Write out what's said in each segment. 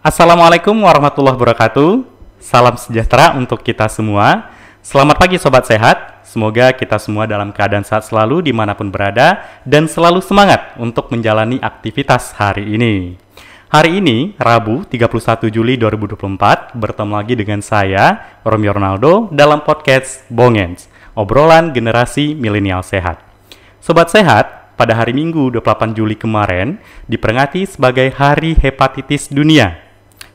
Assalamualaikum warahmatullahi wabarakatuh. Salam sejahtera untuk kita semua. Selamat pagi Sobat Sehat. Semoga kita semua dalam keadaan sehat selalu dimanapun berada dan selalu semangat untuk menjalani aktivitas hari ini. Hari ini, Rabu 31 Juli 2024, bertemu lagi dengan saya, Romeo Ronaldo, dalam podcast Bongens, obrolan generasi milenial sehat. Sobat Sehat, pada hari Minggu 28 Juli kemarin diperingati sebagai Hari Hepatitis Dunia.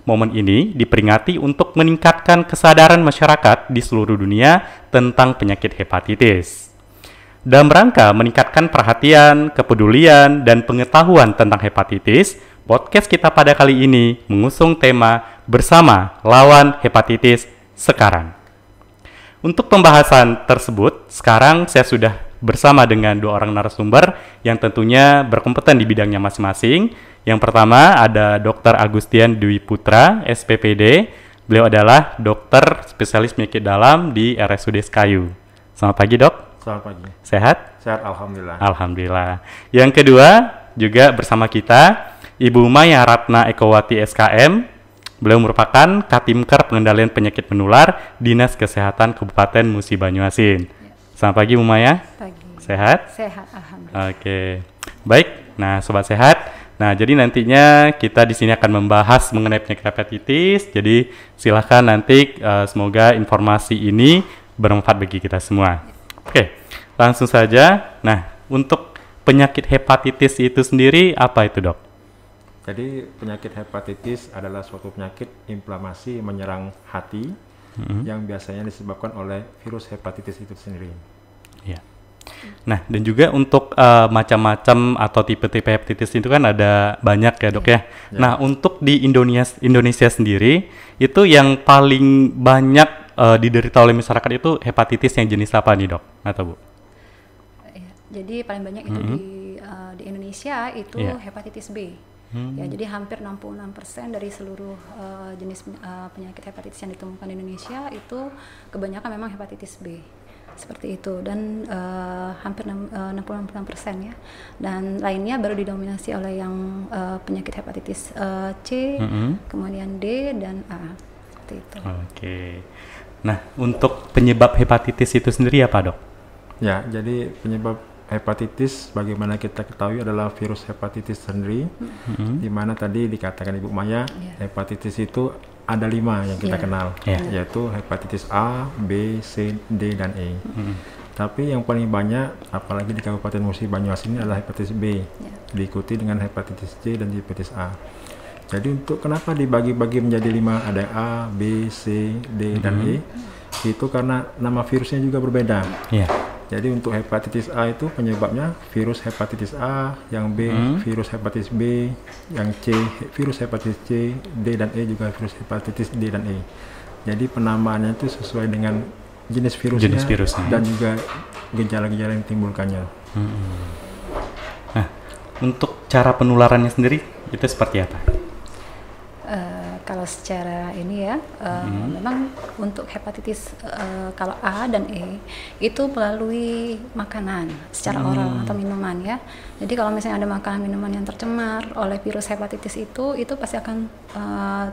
Momen ini diperingati untuk meningkatkan kesadaran masyarakat di seluruh dunia tentang penyakit hepatitis. Dalam rangka meningkatkan perhatian, kepedulian, dan pengetahuan tentang hepatitis, podcast kita pada kali ini mengusung tema Bersama Lawan Hepatitis Sekarang. Untuk pembahasan tersebut, sekarang saya sudah bersama dengan dua orang narasumber yang tentunya berkompeten di bidangnya masing-masing. Yang pertama ada Dr. Agustian Dwi Putra, SPPD. Beliau adalah dokter spesialis penyakit dalam di RSUD Sekayu. Selamat pagi, Dok. Selamat pagi. Sehat? Sehat, alhamdulillah. Alhamdulillah. Yang kedua juga bersama kita Ibu Maya Ratna Ekowati SKM. Beliau merupakan Katimker Pengendalian Penyakit Menular Dinas Kesehatan Kabupaten Musi Banyuasin. Selamat pagi, Bu Maya. Pagi. Sehat? Sehat, alhamdulillah. Oke. Baik. Nah, Sobat Sehat, jadi nantinya kita di sini akan membahas mengenai penyakit hepatitis. Jadi silahkan nanti semoga informasi ini bermanfaat bagi kita semua. Oke, langsung saja. Nah, untuk penyakit hepatitis itu sendiri apa itu, Dok? Jadi penyakit hepatitis adalah suatu penyakit inflamasi menyerang hati yang biasanya disebabkan oleh virus hepatitis itu sendiri. Ya. Nah, dan juga untuk macam-macam atau tipe-tipe hepatitis itu kan ada banyak ya, Dok ya. Nah, untuk di Indonesia sendiri itu yang paling banyak diderita oleh masyarakat itu hepatitis yang jenis apa nih, Dok? Atau Bu? Ya, jadi paling banyak itu di Indonesia itu hepatitis B. Ya, jadi hampir 66% dari seluruh jenis penyakit hepatitis yang ditemukan di Indonesia itu kebanyakan memang hepatitis B. Seperti itu, dan hampir 66% ya, dan lainnya baru didominasi oleh yang penyakit hepatitis C, kemudian D dan A, seperti itu. Oke. Nah, untuk penyebab hepatitis itu sendiri apa, Dok? Ya, jadi penyebab hepatitis bagaimana kita ketahui adalah virus hepatitis sendiri, di mana tadi dikatakan Ibu Maya, hepatitis itu ada 5 yang kita kenal, yaitu hepatitis A, B, C, D, dan E. Tapi yang paling banyak, apalagi di Kabupaten Musi Banyuasin ini adalah hepatitis B, diikuti dengan hepatitis C dan hepatitis A. Jadi untuk kenapa dibagi-bagi menjadi 5, ada A, B, C, D, dan E, itu karena nama virusnya juga berbeda. Jadi untuk hepatitis A itu penyebabnya virus hepatitis A, yang B virus hepatitis B, yang C virus hepatitis C, D dan E juga virus hepatitis D dan E. Jadi penamaannya itu sesuai dengan jenis virusnya, dan juga gejala-gejala yang timbulkannya. Nah, untuk cara penularannya sendiri itu seperti apa? Kalau secara ini ya, memang untuk hepatitis kalau A dan E itu melalui makanan secara oral atau minuman ya. Jadi kalau misalnya ada makanan minuman yang tercemar oleh virus hepatitis itu pasti akan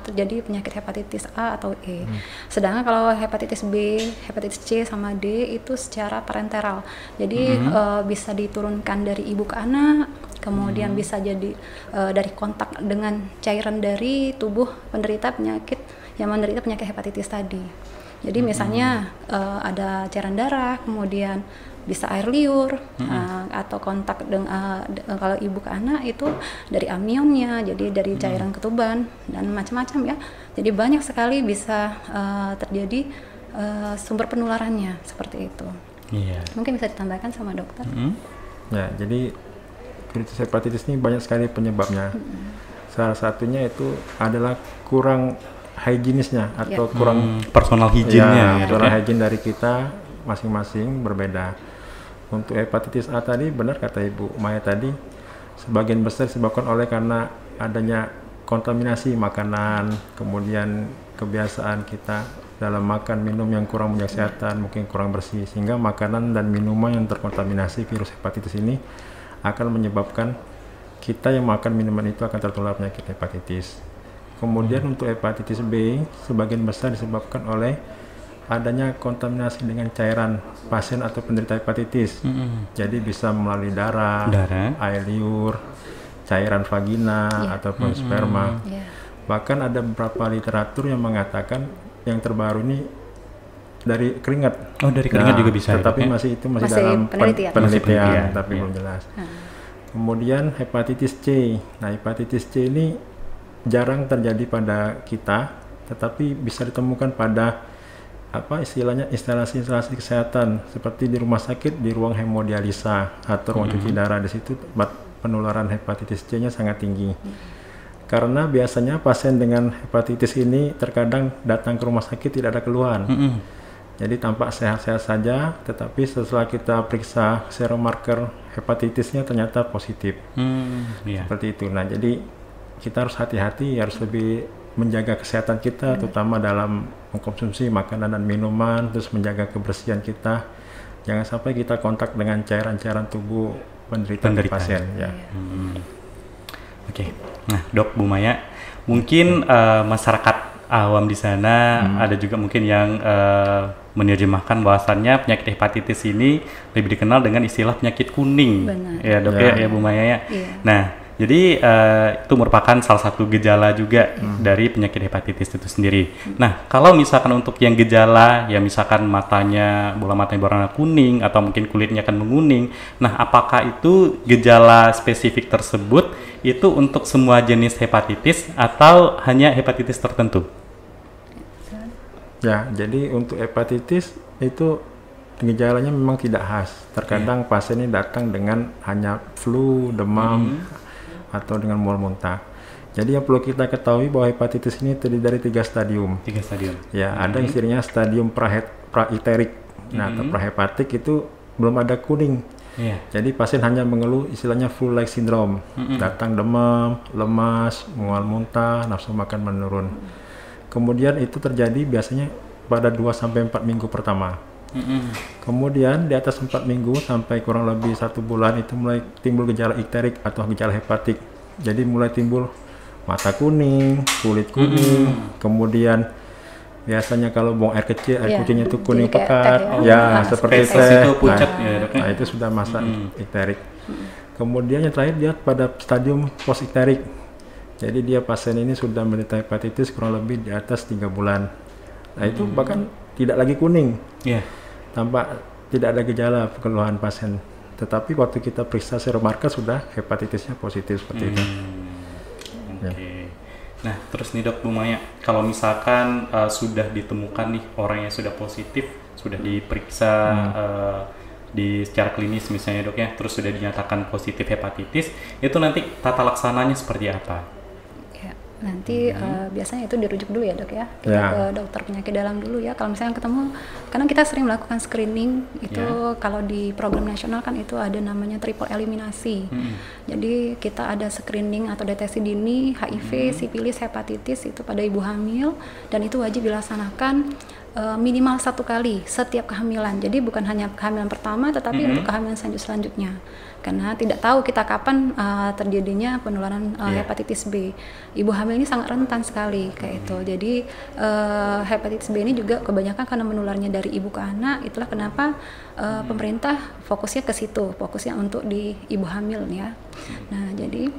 terjadi penyakit hepatitis A atau E. Sedangkan kalau hepatitis B, hepatitis C sama D itu secara parenteral. Jadi bisa diturunkan dari ibu ke anak, kemudian bisa jadi dari kontak dengan cairan dari tubuh penderita penyakit yang menderita penyakit hepatitis tadi. Jadi misalnya ada cairan darah, kemudian bisa air liur, atau kontak dengan kalau ibu ke anak itu dari amnionnya, jadi dari cairan ketuban dan macam-macam ya. Jadi banyak sekali bisa terjadi sumber penularannya seperti itu. Mungkin bisa ditambahkan sama dokter. Ya, jadi virus hepatitis ini banyak sekali penyebabnya. Salah satunya itu adalah kurang higienisnya atau kurang personal hygiene-nya. Personal hygiene dari kita masing-masing berbeda. Untuk hepatitis A tadi benar kata Ibu Maya tadi, sebagian besar disebabkan oleh karena adanya kontaminasi makanan, kemudian kebiasaan kita dalam makan minum yang kurang menjaga kesehatan, mungkin kurang bersih, sehingga makanan dan minuman yang terkontaminasi virus hepatitis ini akan menyebabkan kita yang makan minuman itu akan tertular penyakit hepatitis. Kemudian untuk hepatitis B, sebagian besar disebabkan oleh adanya kontaminasi dengan cairan pasien atau penderita hepatitis. Jadi bisa melalui darah, air liur, cairan vagina ataupun sperma. Bahkan ada beberapa literatur yang mengatakan yang terbaru ini dari keringat. Oh, dari keringat juga bisa. Tetapi masih dalam penelitian, tapi belum jelas. Kemudian hepatitis C. Nah, hepatitis C ini jarang terjadi pada kita, tetapi bisa ditemukan pada istilahnya instalasi kesehatan seperti di rumah sakit, di ruang hemodialisa atau ruang cuci darah. Di situ penularan hepatitis C-nya sangat tinggi. Karena biasanya pasien dengan hepatitis ini terkadang datang ke rumah sakit tidak ada keluhan. Jadi tampak sehat-sehat saja, tetapi setelah kita periksa serum marker hepatitisnya ternyata positif. Seperti itu. Nah, jadi kita harus hati-hati, harus lebih menjaga kesehatan kita, terutama dalam mengkonsumsi makanan dan minuman, terus menjaga kebersihan kita. Jangan sampai kita kontak dengan cairan-cairan tubuh penderita pasien. Ya. Oke. Nah, Dok, Bu Maya, mungkin masyarakat awam di sana ada juga mungkin yang menerjemahkan bahwasannya penyakit hepatitis ini lebih dikenal dengan istilah penyakit kuning. Benar. Ya, Dok, ya Bu Maya ya. Nah, jadi itu merupakan salah satu gejala juga dari penyakit hepatitis itu sendiri. Nah, kalau misalkan untuk yang gejala, ya misalkan bola matanya berwarna kuning atau mungkin kulitnya akan menguning. Nah, apakah itu gejala spesifik tersebut itu untuk semua jenis hepatitis atau hanya hepatitis tertentu? Ya, jadi untuk hepatitis itu gejalanya memang tidak khas. Terkadang pasien ini datang dengan hanya flu, demam, atau dengan mual muntah. Jadi yang perlu kita ketahui bahwa hepatitis ini terdiri dari 3 stadium. 3 stadium. Ya, ada istilahnya stadium praiterik. Nah, atau prahepatik itu belum ada kuning. Jadi pasien hanya mengeluh istilahnya flu-like syndrome. Datang demam, lemas, mual muntah, nafsu makan menurun. Kemudian itu terjadi biasanya pada 2-4 minggu pertama. Kemudian di atas 4 minggu sampai kurang lebih 1 bulan itu mulai timbul gejala ikterik atau gejala hepatik. Jadi mulai timbul mata kuning, kulit kuning, kemudian biasanya kalau buang air kecil, air kucingnya itu kuning pekat, seperti itu. Nah, itu sudah masa ikterik. Kemudian yang terakhir dia pada stadium post ikterik. Jadi dia pasien ini sudah menderita hepatitis kurang lebih di atas 3 bulan. Nah, itu bahkan tidak lagi kuning. Tampak tidak ada gejala keluhan pasien. Tetapi waktu kita periksa serum marker sudah hepatitisnya positif seperti itu. Nah, terus nih Dok, Bu Maya, kalau misalkan sudah ditemukan nih orang yang sudah positif, sudah diperiksa secara klinis misalnya Dok ya, terus sudah dinyatakan positif hepatitis, itu nanti tata laksananya seperti apa? Nanti biasanya itu dirujuk dulu ya Dok ya, kita ke dokter penyakit dalam dulu ya. Kalau misalnya ketemu, karena kita sering melakukan screening itu kalau di program nasional kan itu ada namanya triple eliminasi. Jadi kita ada screening atau deteksi dini HIV, sifilis, hepatitis itu pada ibu hamil, dan itu wajib dilaksanakan minimal 1 kali setiap kehamilan. Jadi bukan hanya kehamilan pertama, tetapi untuk kehamilan selanjutnya. Karena tidak tahu kita kapan terjadinya penularan hepatitis B. Ibu hamil ini sangat rentan sekali kayak itu. Jadi hepatitis B ini juga kebanyakan karena menularnya dari ibu ke anak. Itulah kenapa pemerintah fokusnya ke situ, fokusnya untuk di ibu hamil ya. Nah, jadi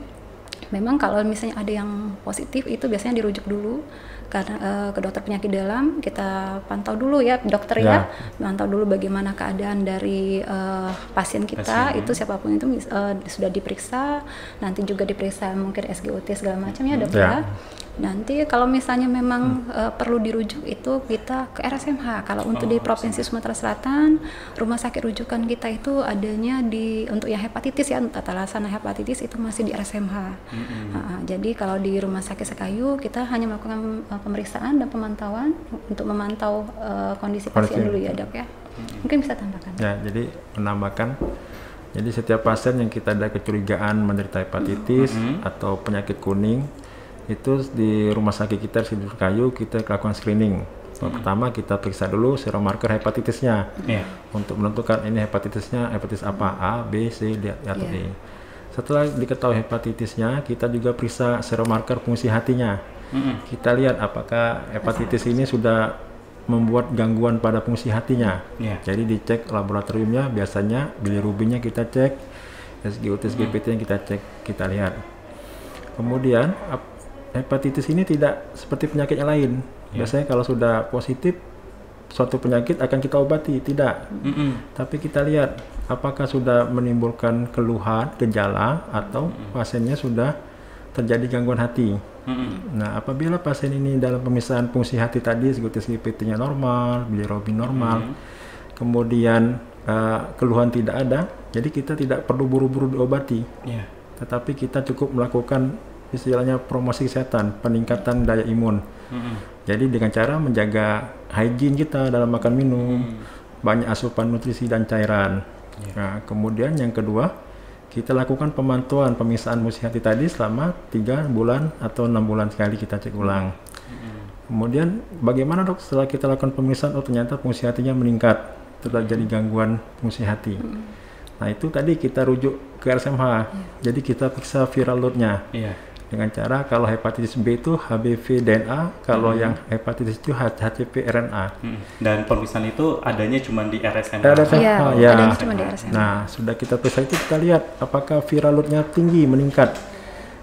memang kalau misalnya ada yang positif itu biasanya dirujuk dulu karena ke dokter penyakit dalam, kita pantau dulu ya dokter ya, pantau dulu bagaimana keadaan dari pasien kita, itu siapapun itu sudah diperiksa, nanti juga diperiksa mungkin SGOT segala macam ya dokter ya. Nanti kalau misalnya memang perlu dirujuk itu kita ke RSMH. Kalau untuk di Provinsi Sumatera Selatan, rumah sakit rujukan kita itu adanya untuk yang hepatitis ya, tata laksana hepatitis itu masih di RSMH. Jadi kalau di Rumah Sakit Sekayu kita hanya melakukan pemeriksaan dan pemantauan untuk memantau kondisi pasien dulu ya Dok ya. Mungkin bisa tambahkan. Ya, jadi menambahkan. Jadi setiap pasien yang kita ada kecurigaan menderita hepatitis atau penyakit kuning, itu di rumah sakit kita di Sekayu kita lakukan screening. Pertama kita periksa dulu serum marker hepatitisnya untuk menentukan ini hepatitisnya hepatitis apa, A, B, C, D atau E. Setelah diketahui hepatitisnya, kita juga periksa serum marker fungsi hatinya. Kita lihat apakah hepatitis ini sudah membuat gangguan pada fungsi hatinya. Jadi dicek laboratoriumnya, biasanya bilirubinnya kita cek, SGOT, SGPT yang kita cek, kita lihat. Kemudian hepatitis ini tidak seperti penyakit yang lain. Biasanya kalau sudah positif suatu penyakit akan kita obati, tidak. Tapi kita lihat apakah sudah menimbulkan keluhan, gejala, atau pasiennya sudah terjadi gangguan hati. Nah, apabila pasien ini dalam pemisahan fungsi hati tadi, SGOT-SGPT-nya normal, bilirubin normal, kemudian keluhan tidak ada, jadi kita tidak perlu buru-buru diobati. Tetapi kita cukup melakukan istilahnya promosi kesehatan, peningkatan daya imun. Jadi dengan cara menjaga hygiene kita dalam makan minum, banyak asupan nutrisi dan cairan. Nah, kemudian yang kedua, kita lakukan pemantauan pemisahan fungsi hati tadi selama 3 bulan atau 6 bulan sekali kita cek ulang. Kemudian bagaimana dok setelah kita lakukan pemisahan, oh ternyata fungsi hatinya meningkat, terjadi gangguan fungsi hati. Nah itu tadi kita rujuk ke RSMH, jadi kita periksa viral load-nya. Dengan cara kalau hepatitis B itu HBV DNA, kalau yang hepatitis itu HCV RNA. Dan pemeriksaan itu adanya cuma di RSMH. Adanya cuma di RSMH. Nah, sudah kita periksa itu kita lihat apakah viral load-nya tinggi meningkat.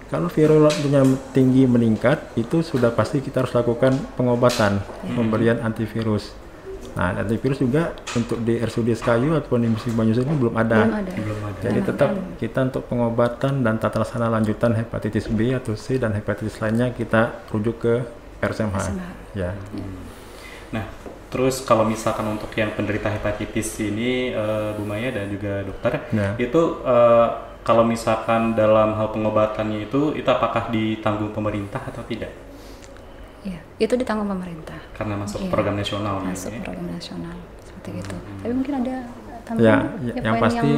Kalau viral load-nya tinggi meningkat, itu sudah pasti kita harus lakukan pengobatan, pemberian antivirus. Nah, antivirus juga untuk di RSUD Sekayu ataupun di Musi Banyuwangi ini belum ada. Jadi tetap kita untuk pengobatan dan tata laksana lanjutan hepatitis B atau C dan hepatitis lainnya kita rujuk ke RSMH. Nah, terus kalau misalkan untuk yang penderita hepatitis ini, Bu Maya dan juga dokter, itu kalau misalkan dalam hal pengobatannya itu apakah ditanggung pemerintah atau tidak? Ya, itu ditanggung pemerintah. Karena masuk program nasional. Masuk program nasional seperti itu. Tapi mungkin ada tambahan. Yang pasti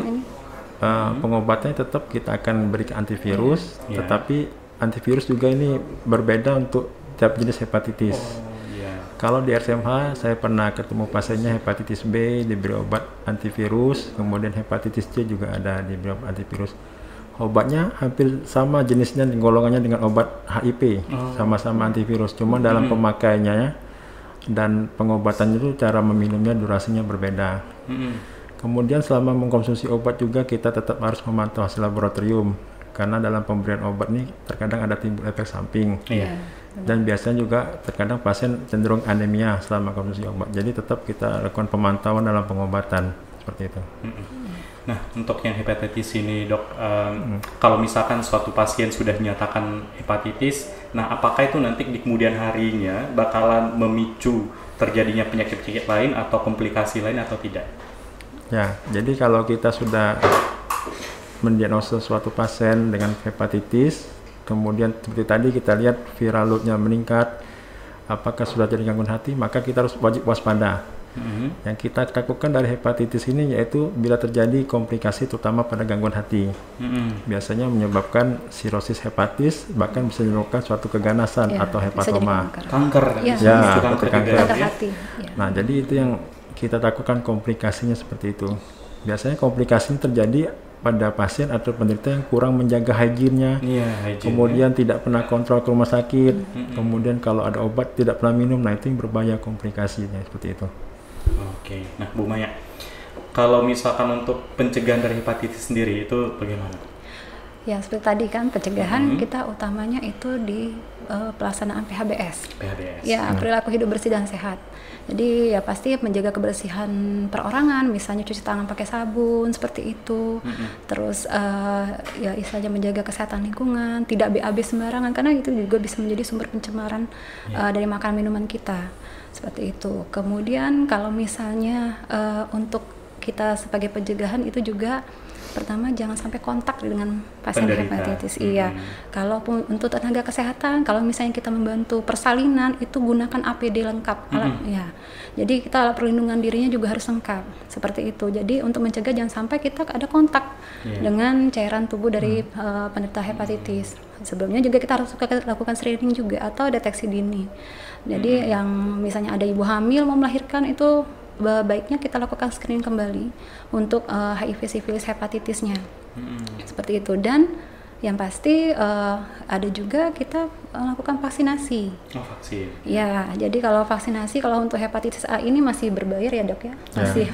pengobatannya tetap kita akan berikan antivirus, tetapi antivirus juga ini berbeda untuk tiap jenis hepatitis. Kalau di RSMH saya pernah ketemu pasiennya hepatitis B diberi obat antivirus, kemudian hepatitis C juga ada diberi obat antivirus. Obatnya hampir sama jenisnya, golongannya dengan obat HIV, sama-sama antivirus, cuma dalam pemakaiannya dan pengobatannya itu cara meminumnya durasinya berbeda. Kemudian selama mengkonsumsi obat juga kita tetap harus memantau hasil laboratorium, karena dalam pemberian obat ini terkadang ada timbul efek samping. Dan biasanya juga terkadang pasien cenderung anemia selama konsumsi obat, jadi tetap kita lakukan pemantauan dalam pengobatan seperti itu. Nah, untuk yang hepatitis ini, dok, kalau misalkan suatu pasien sudah dinyatakan hepatitis, nah apakah itu nanti di kemudian harinya bakalan memicu terjadinya penyakit-penyakit lain atau komplikasi lain atau tidak? Ya, jadi kalau kita sudah mendiagnosa suatu pasien dengan hepatitis, kemudian seperti tadi kita lihat viral load-nya meningkat, apakah sudah jadi gangguan hati, maka kita harus wajib waspada. Yang kita lakukan dari hepatitis ini yaitu bila terjadi komplikasi terutama pada gangguan hati, biasanya menyebabkan sirosis hepatis, bahkan bisa menyebabkan suatu keganasan atau hepatoma, kanker, kanker hati. Nah, jadi itu yang kita lakukan komplikasinya seperti itu. Biasanya komplikasinya terjadi pada pasien atau penderita yang kurang menjaga hygiene-nya, kemudian tidak pernah kontrol ke rumah sakit, kemudian kalau ada obat tidak pernah minum, nah itu yang berbahaya komplikasinya seperti itu. Oke, nah Bu Maya, kalau misalkan untuk pencegahan dari hepatitis sendiri itu bagaimana? Ya seperti tadi kan pencegahan kita utamanya itu di pelaksanaan PHBS. Ya perilaku hidup bersih dan sehat. Jadi ya pasti menjaga kebersihan perorangan, misalnya cuci tangan pakai sabun seperti itu. Terus ya istilahnya menjaga kesehatan lingkungan, tidak BAB sembarangan karena itu juga bisa menjadi sumber pencemaran dari makanan minuman kita. Seperti itu. Kemudian kalau misalnya untuk kita sebagai pencegahan itu juga pertama jangan sampai kontak dengan pasien hepatitis. Kalaupun untuk tenaga kesehatan, kalau misalnya kita membantu persalinan itu gunakan APD lengkap. Jadi kita alat perlindungan dirinya juga harus lengkap. Seperti itu. Jadi untuk mencegah jangan sampai kita ada kontak dengan cairan tubuh dari penderita hepatitis. Sebelumnya juga kita harus lakukan screening juga atau deteksi dini. Jadi yang misalnya ada ibu hamil mau melahirkan itu baiknya kita lakukan screening kembali untuk HIV, sifilis, hepatitisnya. Seperti itu. Dan Yang pasti ada juga kita lakukan vaksinasi. Oh, vaksin. Ya, jadi kalau vaksinasi kalau untuk hepatitis A ini masih berbayar ya dok ya, masih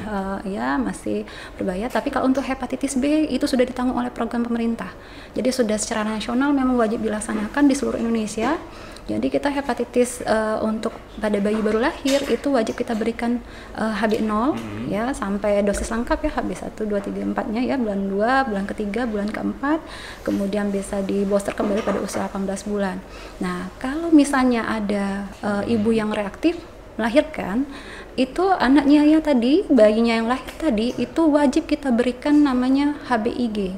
masih berbayar. Tapi kalau untuk hepatitis B itu sudah ditanggung oleh program pemerintah. Jadi sudah secara nasional memang wajib dilaksanakan di seluruh Indonesia. Jadi kita hepatitis untuk pada bayi baru lahir itu wajib kita berikan HB0 ya sampai dosis lengkap ya, HB1, 2, 3, 4-nya ya, bulan 2, bulan ketiga, bulan keempat, kemudian bisa di booster kembali pada usia 18 bulan. Nah, kalau misalnya ada ibu yang reaktif melahirkan, itu anaknya ya tadi, bayinya yang lahir tadi itu wajib kita berikan namanya HBIG.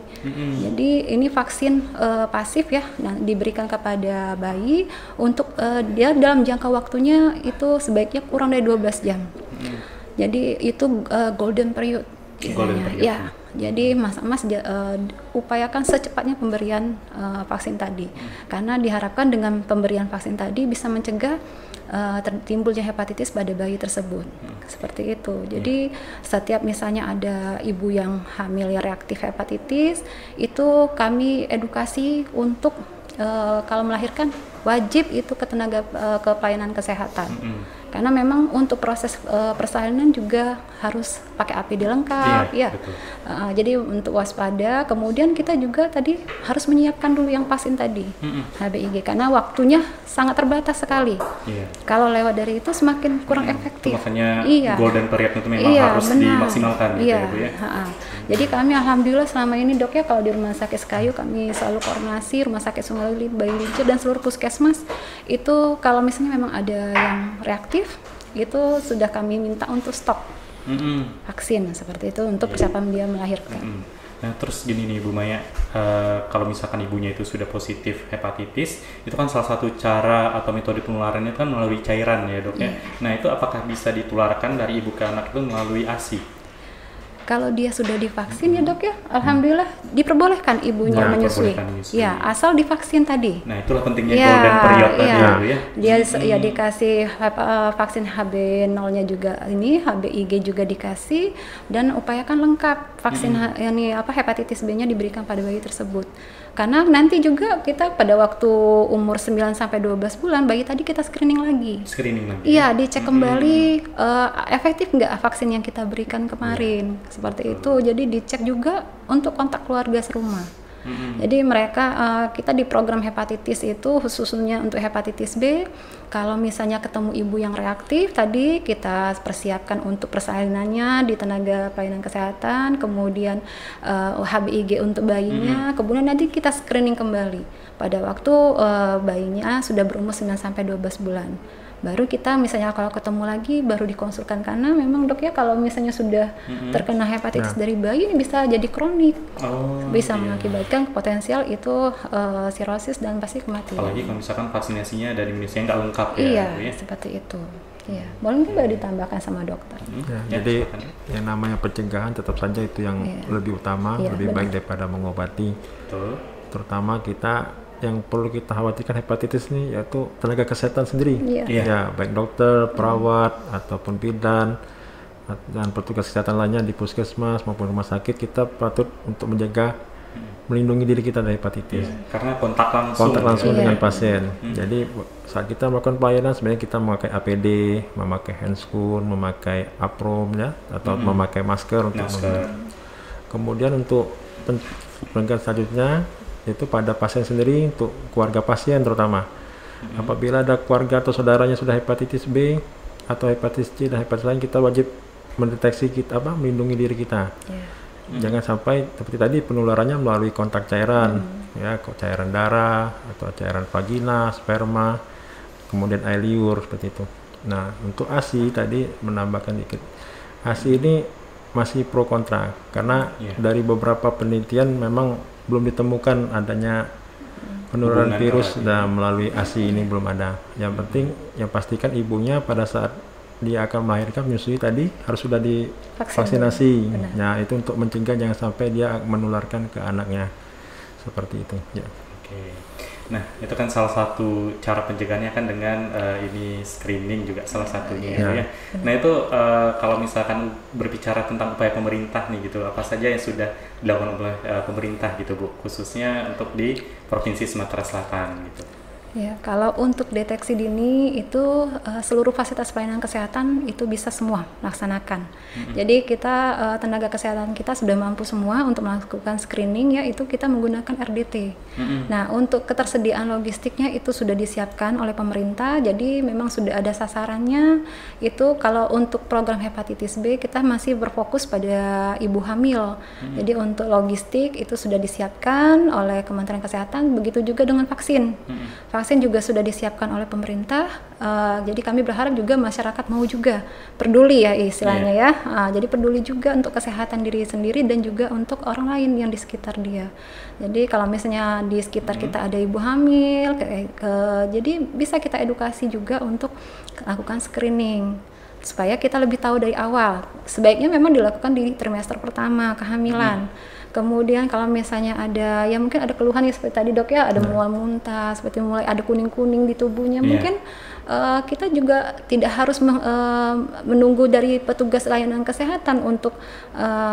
Jadi ini vaksin pasif ya, nah, diberikan kepada bayi untuk dia dalam jangka waktunya itu sebaiknya kurang dari 12 jam. Jadi itu golden period. Ya, jadi Mas upayakan secepatnya pemberian vaksin tadi, karena diharapkan dengan pemberian vaksin tadi bisa mencegah timbulnya hepatitis pada bayi tersebut. Seperti itu. Jadi setiap misalnya ada ibu yang hamil yang reaktif hepatitis, itu kami edukasi untuk kalau melahirkan wajib itu ke tenaga ke pelayanan kesehatan. Karena memang untuk proses persalinan juga harus pakai APD lengkap ya. Jadi untuk waspada, kemudian kita juga tadi harus menyiapkan dulu yang vaksin tadi HBIG karena waktunya sangat terbatas sekali. Kalau lewat dari itu semakin kurang efektif. Makanya golden period itu memang harus dimaksimalkan gitu ya Bu ya. Jadi kami alhamdulillah selama ini dok ya, kalau di Rumah Sakit Sekayu kami selalu koordinasi Rumah Sakit Sungai Lilit, Bayi Lincir dan seluruh puskesmas itu kalau misalnya memang ada yang reaktif itu sudah kami minta untuk stop vaksin seperti itu untuk persiapan dia melahirkan. Nah terus gini nih Bu Maya, kalau misalkan ibunya itu sudah positif hepatitis, itu kan salah satu cara atau metode penularannya itu kan melalui cairan ya dok ya. Nah itu apakah bisa ditularkan dari ibu ke anak itu melalui ASI? Kalau dia sudah divaksin ya dok ya, alhamdulillah diperbolehkan ibunya menyusui. Ya, asal divaksin tadi. Nah itulah pentingnya golden period tadi ya. Dia dikasih vaksin HB0-nya juga ini, HBIG juga dikasih, dan upayakan lengkap vaksin hepatitis B-nya diberikan pada bayi tersebut. Karena nanti juga kita pada waktu umur 9 sampai 12 bulan bayi tadi kita screening lagi. Iya, dicek kembali efektif nggak vaksin yang kita berikan kemarin. Seperti itu. Jadi dicek juga untuk kontak keluarga serumah. Jadi mereka kita di program hepatitis itu khususnya untuk hepatitis B, kalau misalnya ketemu ibu yang reaktif tadi kita persiapkan untuk persalinannya di tenaga pelayanan kesehatan, kemudian HBIG untuk bayinya, kemudian nanti kita screening kembali pada waktu bayinya sudah berumur 9 sampai 12 bulan. Baru kita misalnya kalau ketemu lagi baru dikonsulkan, karena memang dok ya kalau misalnya sudah terkena hepatitis dari bayi ini bisa jadi kronik, bisa mengakibatkan potensial itu sirosis dan pasti kematian. Apalagi kalau misalkan vaksinasinya dari Indonesia nggak lengkap ya. Iya, seperti itu. Iya, boleh nggak ditambahkan sama dokter? Jadi yang namanya pencegahan tetap saja itu yang lebih utama, lebih baik daripada mengobati. Terutama kita yang perlu kita khawatirkan hepatitis ini yaitu tenaga kesehatan sendiri, ya baik dokter, perawat ataupun bidan dan petugas kesehatan lainnya di puskesmas maupun rumah sakit, kita patut untuk menjaga melindungi diri kita dari hepatitis. Karena kontak langsung dengan pasien. Jadi saat kita melakukan pelayanan sebenarnya kita memakai APD, memakai handscoon, memakai apron ya atau memakai masker untuk kemudian untuk pencegahan selanjutnya itu pada pasien sendiri, untuk keluarga pasien terutama. Apabila ada keluarga atau saudaranya sudah hepatitis B atau hepatitis C dan hepatitis lain, kita wajib mendeteksi melindungi diri kita. Jangan sampai seperti tadi penularannya melalui kontak cairan, ya cairan darah atau cairan vagina, sperma, kemudian air liur seperti itu. Nah untuk ASI tadi menambahkan dikit, ASI ini masih pro kontra karena dari beberapa penelitian memang belum ditemukan adanya penularan virus dan melalui ASI ini belum ada. Yang penting yang pastikan ibunya pada saat dia akan melahirkan menyusui tadi harus sudah divaksinasi. Nah itu untuk mencegah jangan sampai dia menularkan ke anaknya seperti itu. Ya. Nah, itu kan salah satu cara pencegahannya kan dengan ini screening juga salah satunya ya. Nah, itu kalau misalkan berbicara tentang upaya pemerintah nih gitu, apa saja yang sudah dilakukan oleh pemerintah gitu Bu, khususnya untuk di Provinsi Sumatera Selatan gitu. Ya, kalau untuk deteksi dini itu seluruh fasilitas pelayanan kesehatan itu bisa semua laksanakan. Jadi kita tenaga kesehatan kita sudah mampu semua untuk melakukan screening, ya itu kita menggunakan RDT. Nah, untuk ketersediaan logistiknya itu sudah disiapkan oleh pemerintah. Jadi memang sudah ada sasarannya. Itu kalau untuk program hepatitis B kita masih berfokus pada ibu hamil. Jadi untuk logistik itu sudah disiapkan oleh Kementerian Kesehatan. Begitu juga dengan vaksin. Vaksin juga sudah disiapkan oleh pemerintah, jadi kami berharap juga masyarakat mau juga peduli ya istilahnya ya, jadi peduli juga untuk kesehatan diri sendiri dan juga untuk orang lain yang di sekitar dia. Jadi kalau misalnya di sekitar kita ada ibu hamil, jadi bisa kita edukasi juga untuk lakukan screening supaya kita lebih tahu dari awal. Sebaiknya memang dilakukan di trimester pertama kehamilan. Kemudian kalau misalnya ada, ya mungkin ada keluhan ya seperti tadi dok ya, ada mual muntah, seperti mulai ada kuning-kuning di tubuhnya, mungkin kita juga tidak harus menunggu dari petugas layanan kesehatan untuk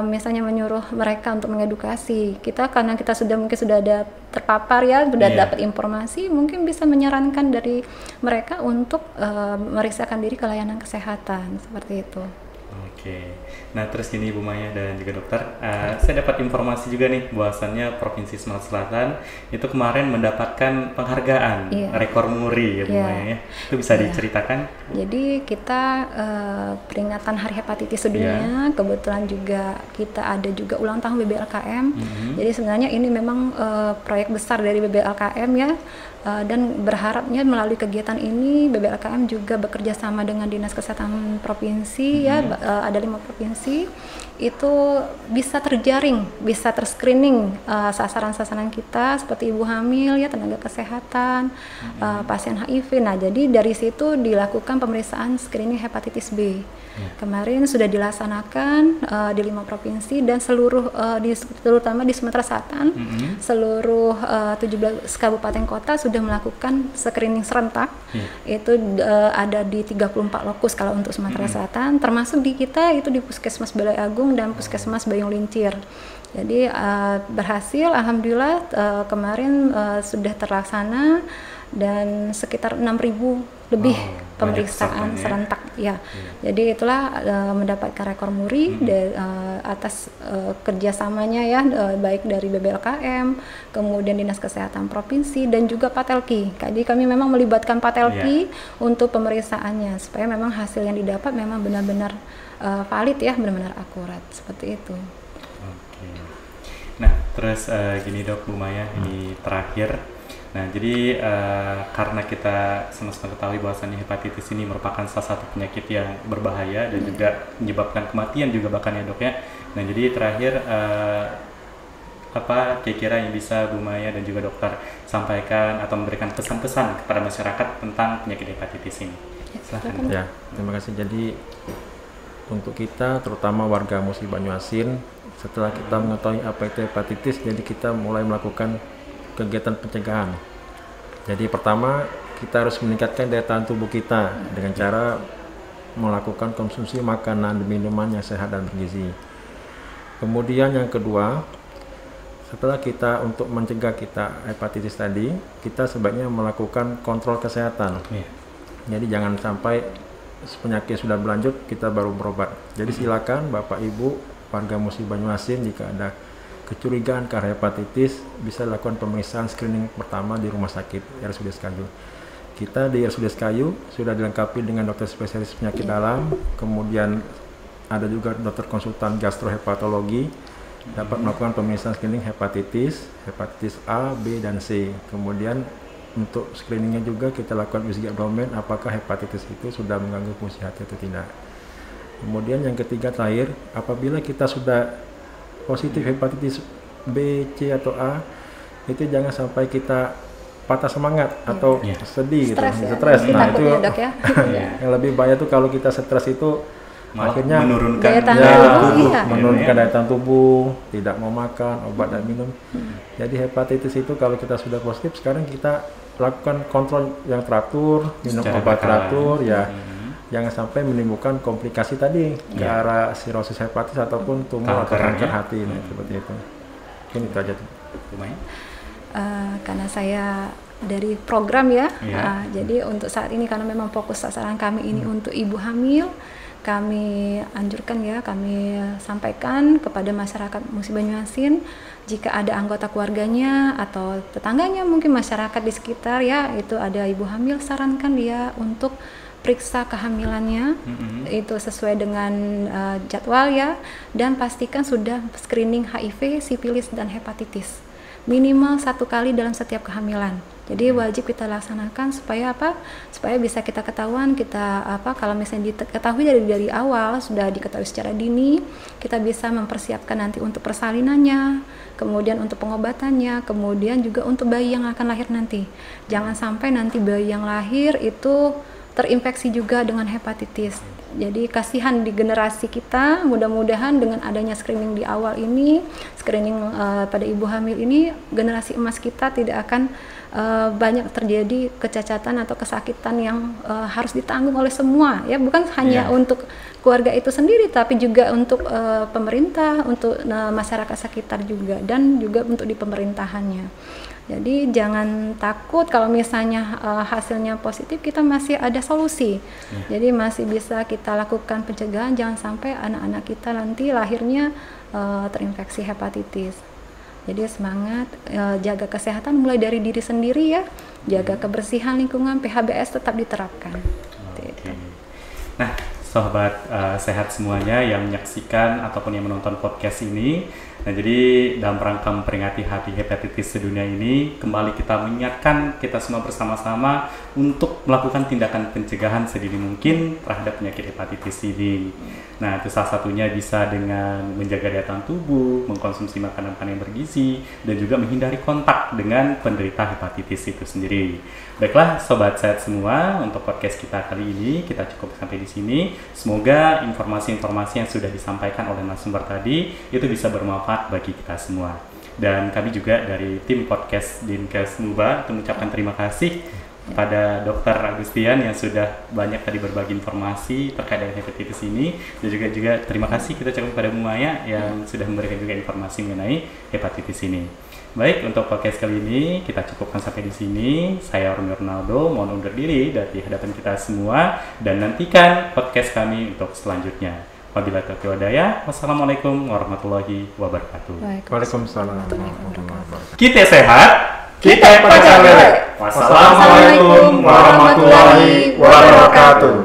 misalnya menyuruh mereka untuk mengedukasi. Kita karena kita mungkin sudah ada terpapar ya, sudah dapat informasi, mungkin bisa menyarankan dari mereka untuk memeriksakan diri ke layanan kesehatan, seperti itu. Oke, nah terus gini Bu Maya dan juga dokter, saya dapat informasi juga nih bahwasannya Provinsi Sumatera Selatan itu kemarin mendapatkan penghargaan rekor muri ya Bu Maya ya. Itu bisa diceritakan? Jadi kita peringatan Hari Hepatitis Sedunia, kebetulan juga kita ada juga ulang tahun BBLKM. Jadi sebenarnya ini memang proyek besar dari BBLKM ya. Dan berharapnya melalui kegiatan ini BBLKM juga bekerja sama dengan Dinas Kesehatan Provinsi ya, ada 5 provinsi itu bisa terjaring, bisa terscreening sasaran-sasaran kita seperti ibu hamil ya, tenaga kesehatan, pasien HIV. Nah, jadi dari situ dilakukan pemeriksaan screening hepatitis B. Kemarin sudah dilaksanakan di 5 provinsi dan terutama di Sumatera Selatan, seluruh 17 kabupaten kota sudah melakukan screening serentak. Itu ada di 34 lokus kalau untuk Sumatera Selatan, termasuk di kita itu di Puskesmas Balai Agung dan Puskesmas Bayung Lincir. Jadi berhasil, alhamdulillah kemarin sudah terlaksana dan sekitar 6.000 lebih pemeriksaan serentak ya. Jadi itulah mendapatkan rekor muri atas kerjasamanya ya, baik dari BBLKM, kemudian Dinas Kesehatan Provinsi dan juga Patelki. Jadi kami memang melibatkan Patelki untuk pemeriksaannya supaya memang hasil yang didapat memang benar-benar valid ya, benar-benar akurat seperti itu. Oke. Nah terus gini dok Bu Maya, ini terakhir. Nah, jadi karena kita sama-sama ketahui bahwasannya hepatitis ini merupakan salah satu penyakit yang berbahaya dan juga menyebabkan kematian juga bahkan ya dok ya. Nah, jadi terakhir apa kira-kira yang bisa Bu Maya dan juga dokter sampaikan atau memberikan pesan-pesan kepada masyarakat tentang penyakit hepatitis ini? Silahkan. Ya, terima kasih. Jadi untuk kita, terutama warga Musi Banyuasin, setelah kita mengetahui apa itu hepatitis, jadi kita mulai melakukan kegiatan pencegahan. Jadi pertama kita harus meningkatkan daya tahan tubuh kita dengan cara melakukan konsumsi makanan dan minuman yang sehat dan bergizi. Kemudian yang kedua, setelah kita untuk mencegah kita hepatitis tadi, kita sebaiknya melakukan kontrol kesehatan. Jadi jangan sampai penyakit sudah berlanjut kita baru berobat. Jadi silakan Bapak Ibu warga Musi Banyuasin jika ada kecurigaan karena hepatitis bisa lakukan pemeriksaan screening pertama di rumah sakit RSUD Sekayu. Kita di RSUD Sekayu sudah dilengkapi dengan dokter spesialis penyakit dalam, kemudian ada juga dokter konsultan gastrohepatologi dapat melakukan pemeriksaan screening hepatitis A, B, dan C. Kemudian untuk screeningnya juga kita lakukan uji abdomen apakah hepatitis itu sudah mengganggu fungsi hati atau tidak. Kemudian yang ketiga terakhir, apabila kita sudah positif hepatitis B, C, atau A, itu jangan sampai kita patah semangat atau sedih gitu, stres. Nah itu yang lebih bahaya tuh kalau kita stres itu akhirnya menurunkan daya tahan ya, tubuh, iya. menurunkan daya tahan tubuh, tidak mau makan obat dan minum. Jadi hepatitis itu kalau kita sudah positif, sekarang kita lakukan kontrol yang teratur, minum Secara obat berkala. teratur, ya. Jangan sampai menimbulkan komplikasi tadi ke arah sirosis hepatis ataupun tumor atau kanker hati, nah, seperti itu. Mungkin itu aja tuh. Lumayan. Karena saya dari program ya, Iya. jadi untuk saat ini karena memang fokus sasaran kami ini untuk ibu hamil, kami anjurkan ya, kami sampaikan kepada masyarakat Musi Banyuasin, jika ada anggota keluarganya atau tetangganya, mungkin masyarakat di sekitar ya, itu ada ibu hamil, sarankan dia untuk periksa kehamilannya, itu sesuai dengan jadwal ya, dan pastikan sudah screening HIV, sifilis, dan hepatitis minimal 1 kali dalam setiap kehamilan. Jadi wajib kita laksanakan supaya apa? Supaya bisa kita ketahuan, kita kalau misalnya diketahui dari awal, sudah diketahui secara dini, kita bisa mempersiapkan nanti untuk persalinannya, kemudian untuk pengobatannya, kemudian juga untuk bayi yang akan lahir nanti. Jangan sampai nanti bayi yang lahir itu terinfeksi juga dengan hepatitis. Jadi kasihan di generasi kita, mudah-mudahan dengan adanya screening di awal ini, screening pada ibu hamil ini, generasi emas kita tidak akan banyak terjadi kecacatan atau kesakitan yang harus ditanggung oleh semua ya, bukan hanya untuk keluarga itu sendiri, tapi juga untuk pemerintah, untuk masyarakat sekitar juga, dan juga untuk di pemerintahannya. Jadi jangan takut kalau misalnya hasilnya positif, kita masih ada solusi. Jadi masih bisa kita lakukan pencegahan, jangan sampai anak-anak kita nanti lahirnya terinfeksi hepatitis. Jadi semangat, jaga kesehatan mulai dari diri sendiri ya, jaga kebersihan lingkungan, PHBS tetap diterapkan. Nah, sobat sehat semuanya yang menyaksikan ataupun yang menonton podcast ini. Nah, jadi dalam rangka memperingati Hari Hepatitis Sedunia ini, kembali kita mengingatkan kita semua bersama-sama untuk melakukan tindakan pencegahan sedini mungkin terhadap penyakit hepatitis ini. Nah, itu salah satunya bisa dengan menjaga daya tahan tubuh, mengkonsumsi makanan-makanan yang bergizi, dan juga menghindari kontak dengan penderita hepatitis itu sendiri. Baiklah, sobat sehat semua, untuk podcast kita kali ini kita cukup sampai di sini. Semoga informasi-informasi yang sudah disampaikan oleh narasumber tadi itu bisa bermanfaat bagi kita semua. Dan kami juga dari tim podcast Dinkes MUBA mengucapkan terima kasih kepada Dr. Agustian yang sudah banyak tadi berbagi informasi terkait dengan hepatitis ini, dan juga terima kasih kita ucapkan kepada Bu Maya yang sudah memberikan juga informasi mengenai hepatitis ini. Baik, untuk podcast kali ini kita cukupkan sampai di sini. Saya Romi Ronaldo, mohon undur diri dari hadapan kita semua, dan nantikan podcast kami untuk selanjutnya. Wabillahi taufiq walhidayah. Wassalamualaikum warahmatullahi wabarakatuh. Waalaikumsalam warahmatullahi wabarakatuh. Kita sehat, kita pacar lele. Wassalamualaikum warahmatullahi wabarakatuh.